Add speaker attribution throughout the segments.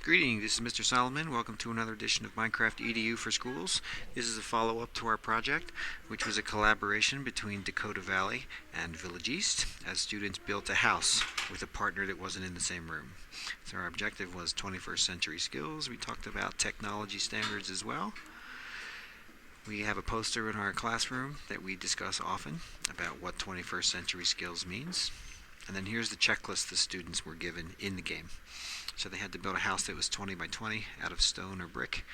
Speaker 1: Greetings, this is Mr. Solomon. Welcome to another edition of Minecraft EDU for Schools. This is a follow-up to our project, which was a collaboration between Dakota Valley and Village East, as students built a house with a partner that wasn't in the same room. So our objective was 21st century skills. We talked about technology standards as well. We have a poster in our classroom that we discuss often about what 21st century skills means. And then here's the checklist the students were given in the game. So they had to build a house that was 20 by 20 out of stone or brick,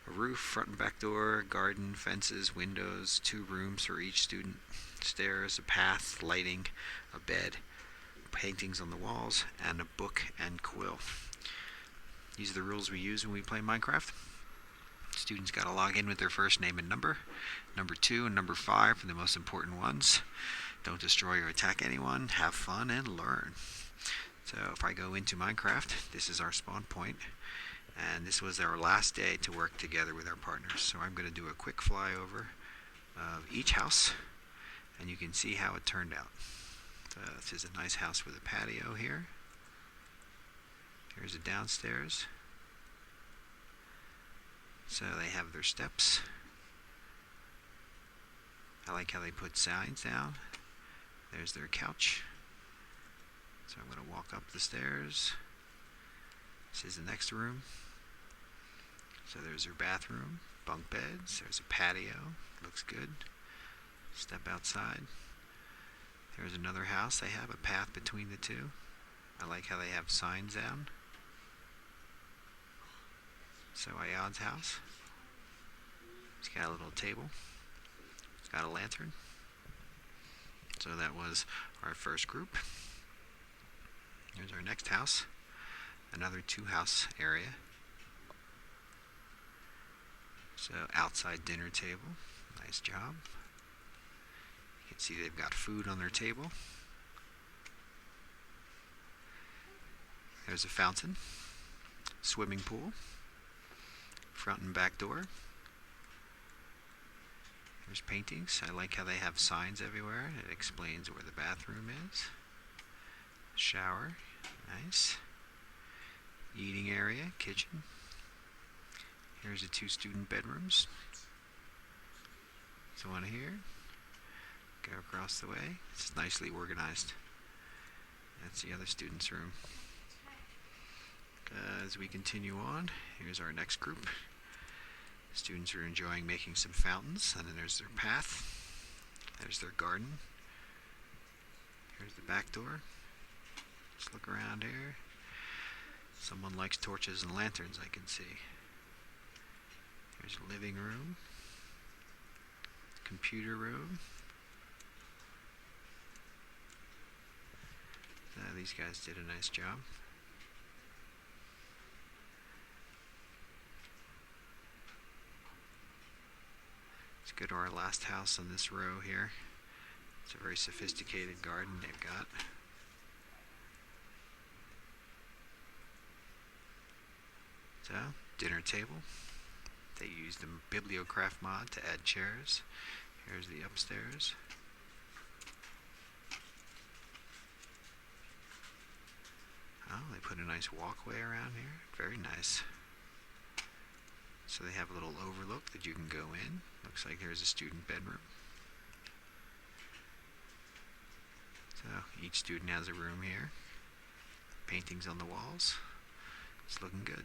Speaker 1: a roof, front and back door, garden, fences, windows, 2 rooms for each student, stairs, a path, lighting, a bed, paintings on the walls, and a book and quill. These are the rules we use when we play Minecraft. Students got to log in with their first name and number 2 and number 5 are the most important ones. Don't destroy or attack anyone, have fun, and learn. So if I go into Minecraft, this is our spawn point, and this was our last day to work together with our partners. So I'm going to do a quick flyover of each house, and you can see how it turned out. So this is a nice house with a patio here. Here's a downstairs. So they have their steps. I like how they put signs down. There's their couch. So I'm going to walk up the stairs. This is the next room. So there's their bathroom, bunk beds, there's a patio, looks good. Step outside. There's another house. They have a path between the two. I like how they have signs down. So Ayad's house. It's got a little table. It's got a lantern. So that was our first group. Here's our next house, another 2-house area. So outside dinner table, nice job. You can see they've got food on their table. There's a fountain, swimming pool, front and back door. There's paintings. I like how they have signs everywhere. It explains where the bathroom is. Shower, nice. Eating area, kitchen. Here's the 2 student bedrooms. So one here. Go across the way. It's nicely organized. That's the other student's room. As we continue on, here's our next group. Students are enjoying making some fountains, and then there's their path. There's their garden. Here's the back door. Let's look around here. Someone likes torches and lanterns, I can see. Here's a living room. Computer room. These guys did a nice job. Let's go to our last house on this row here. It's a very sophisticated garden they've got. So, dinner table. They used the Bibliocraft mod to add chairs. Here's the upstairs. Oh, they put a nice walkway around here. Very nice. So they have a little overlook that you can go in. Looks like there's a student bedroom. So each student has a room here. Paintings on the walls. It's looking good.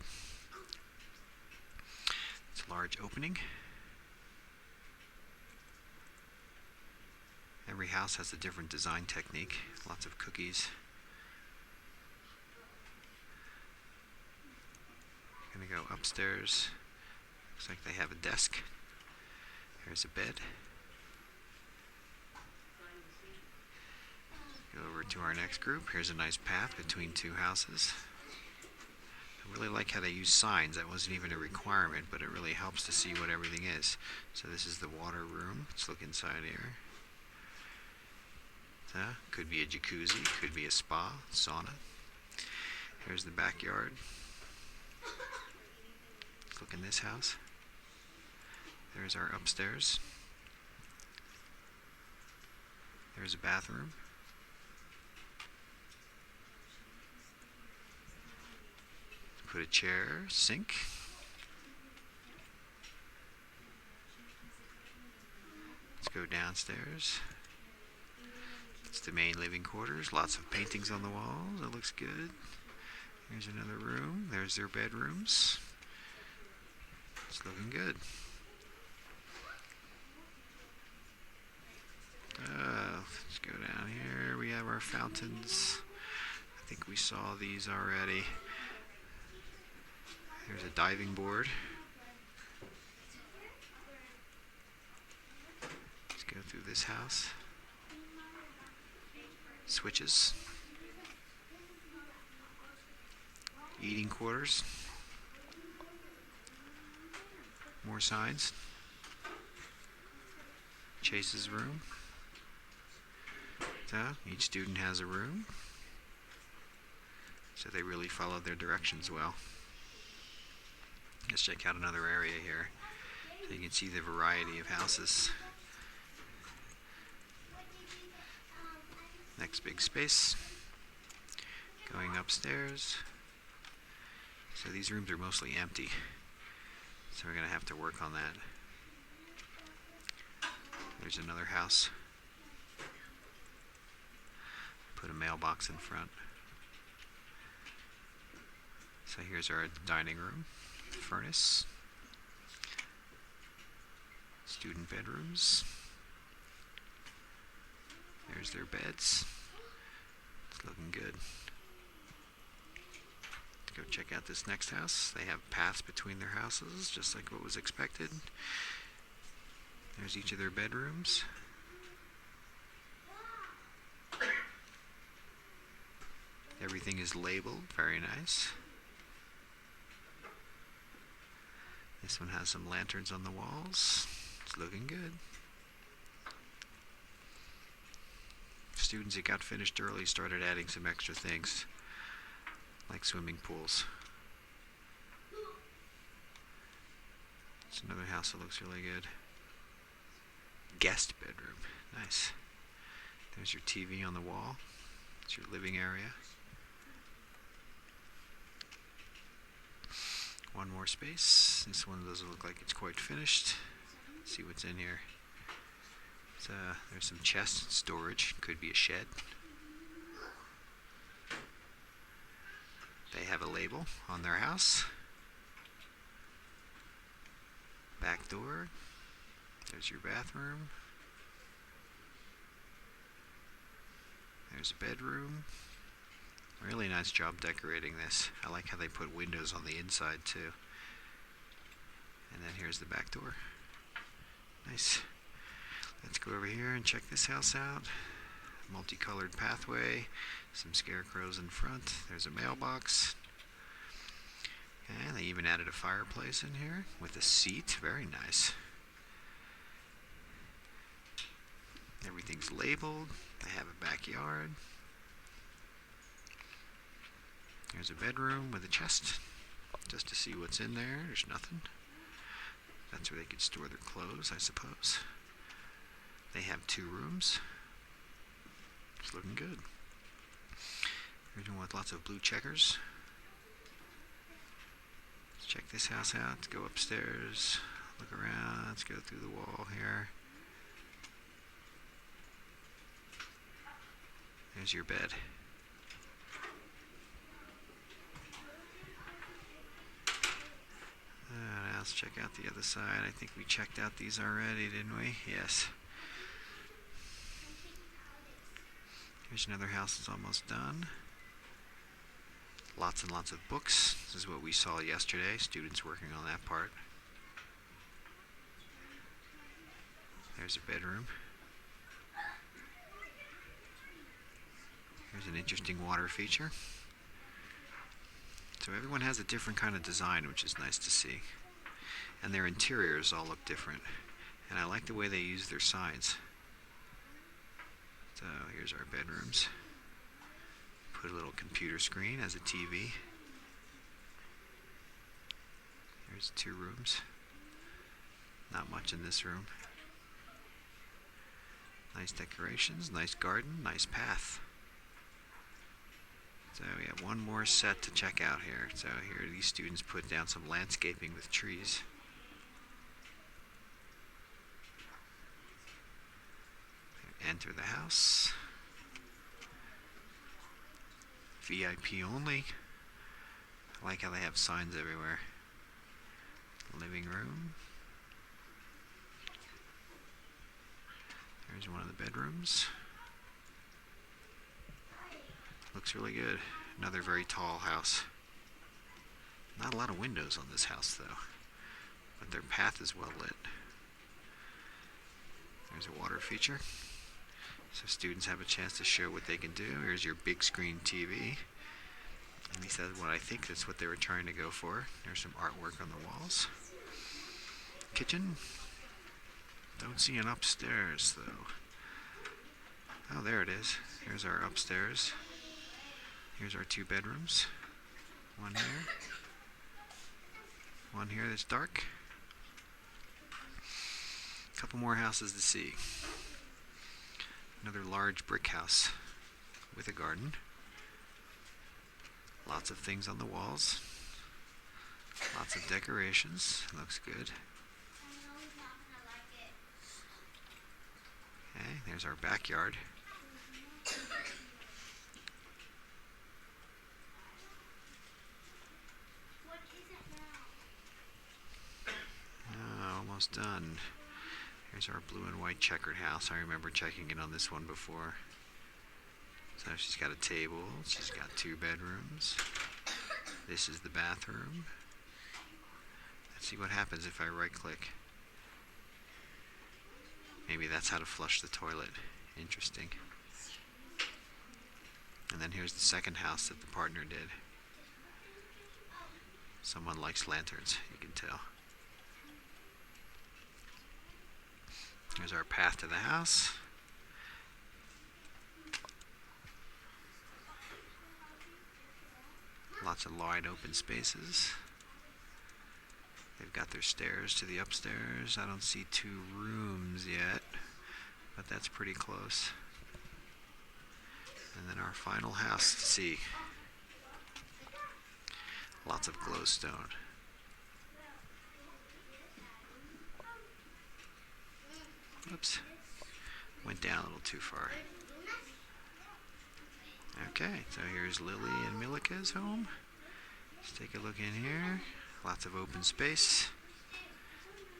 Speaker 1: It's a large opening. Every house has a different design technique. Lots of cookies. Gonna go upstairs. Looks like they have a desk. There's a bed. Go over to our next group. Here's a nice path between 2 houses. I really like how they use signs. That wasn't even a requirement, but it really helps to see what everything is. So this is the water room. Let's look inside here. So, could be a jacuzzi, could be a spa, sauna. Here's the backyard. Let's look in this house. There's our upstairs. There's a bathroom. Put a chair, sink. Let's go downstairs. It's the main living quarters. Lots of paintings on the walls. It looks good. Here's another room. There's their bedrooms. It's looking good. Let's go down here. We have our fountains. I think we saw these already. There's a diving board. Let's go through this house. Switches. Eating quarters. More signs. Chase's room. So each student has a room. So they really followed their directions well. Let's check out another area here. So you can see the variety of houses. Next big space. Going upstairs. So these rooms are mostly empty. So we're going to have to work on that. There's another house. Put a mailbox in front. So here's our dining room, furnace, student bedrooms. There's their beds. It's looking good. Let's go check out this next house. They have paths between their houses, just like what was expected. There's each of their bedrooms. Everything is labeled, very nice. This one has some lanterns on the walls. It's looking good. Students that got finished early started adding some extra things, like swimming pools. It's another house that looks really good. Guest bedroom, nice. There's your TV on the wall. It's your living area. One more space. This one doesn't look like it's quite finished. Let's see what's in here. There's some chest storage. Could be a shed. They have a label on their house. Back door. There's your bathroom. There's a bedroom. Really nice job decorating this. I like how they put windows on the inside too. And then here's the back door. Nice. Let's go over here and check this house out. Multicolored pathway. Some scarecrows in front. There's a mailbox. And they even added a fireplace in here with a seat. Very nice. Everything's labeled. They have a backyard. There's a bedroom with a chest, just to see what's in there. There's nothing. That's where they could store their clothes, I suppose. They have 2 rooms. It's looking good. Here's one with lots of blue checkers. Let's check this house out. Let's go upstairs, look around. Let's go through the wall here. There's your bed. Let's check out the other side. I think we checked out these already, didn't we? Yes. Here's another house that's almost done. Lots and lots of books. This is what we saw yesterday. Students working on that part. There's a bedroom. Here's an interesting water feature. So everyone has a different kind of design, which is nice to see. And their interiors all look different. And I like the way they use their signs. So here's our bedrooms. Put a little computer screen as a TV. There's 2 rooms. Not much in this room. Nice decorations, nice garden, nice path. So we have one more set to check out here. So here these students put down some landscaping with trees. Enter the house. VIP only. I like how they have signs everywhere. Living room. There's one of the bedrooms. Looks really good. Another very tall house. Not a lot of windows on this house though, but their path is well lit. There's a water feature, so students have a chance to show what they can do. Here's your big screen TV. At least that's what I think that's what they were trying to go for. There's some artwork on the walls. Kitchen. Don't see an upstairs though. Oh, there it is. Here's our upstairs. Here's our two bedrooms. One here. One here that's dark. A couple more houses to see. Another large brick house with a garden. Lots of things on the walls. Lots of decorations. Looks good. Okay, there's our backyard. Almost done. Here's our blue and white checkered house. I remember checking in on this one before. So she's got a table. She's got two bedrooms. This is the bathroom. Let's see what happens if I right click. Maybe that's how to flush the toilet. Interesting. And then here's the second house that the partner did. Someone likes lanterns, you can tell. Here's our path to the house. Lots of wide open spaces. They've got their stairs to the upstairs. I don't see two rooms yet, but that's pretty close. And then our final house to see. Lots of glowstone. Oops, went down a little too far. Okay, so here's Lily and Milika's home. Let's take a look in here. Lots of open space.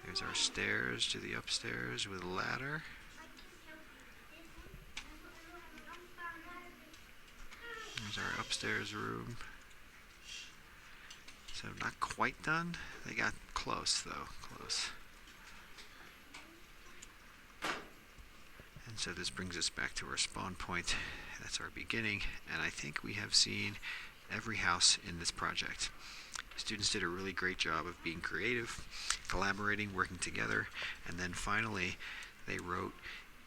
Speaker 1: There's our stairs to the upstairs with a ladder. There's our upstairs room. So not quite done. They got close though, close. And so this brings us back to our spawn point. That's our beginning, and I think we have seen every house in this project. Students did a really great job of being creative, collaborating, working together, and then finally they wrote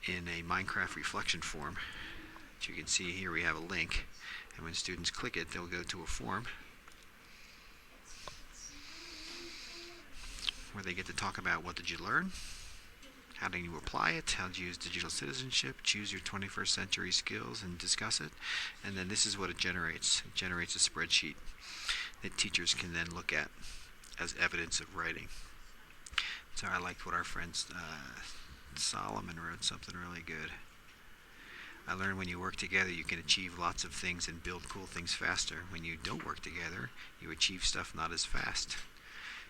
Speaker 1: in a Minecraft reflection form. As you can see here, we have a link, and when students click it, they'll go to a form where they get to talk about what did you learn, how do you apply it, how do you use digital citizenship, choose your 21st century skills and discuss it, and then this is what it generates. It generates a spreadsheet that teachers can then look at as evidence of writing. So I liked what our friend Solomon wrote, something really good. I learned when you work together you can achieve lots of things and build cool things faster. When you don't work together, you achieve stuff not as fast.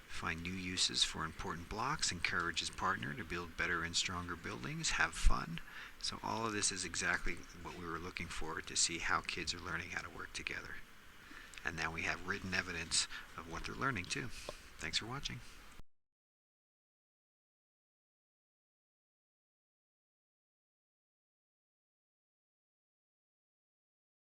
Speaker 1: Find new uses for important blocks, encourage his partner to build better and stronger buildings, have fun. So all of this is exactly what we were looking for, to see how kids are learning how to work together. And now we have written evidence of what they're learning too. Thanks for watching.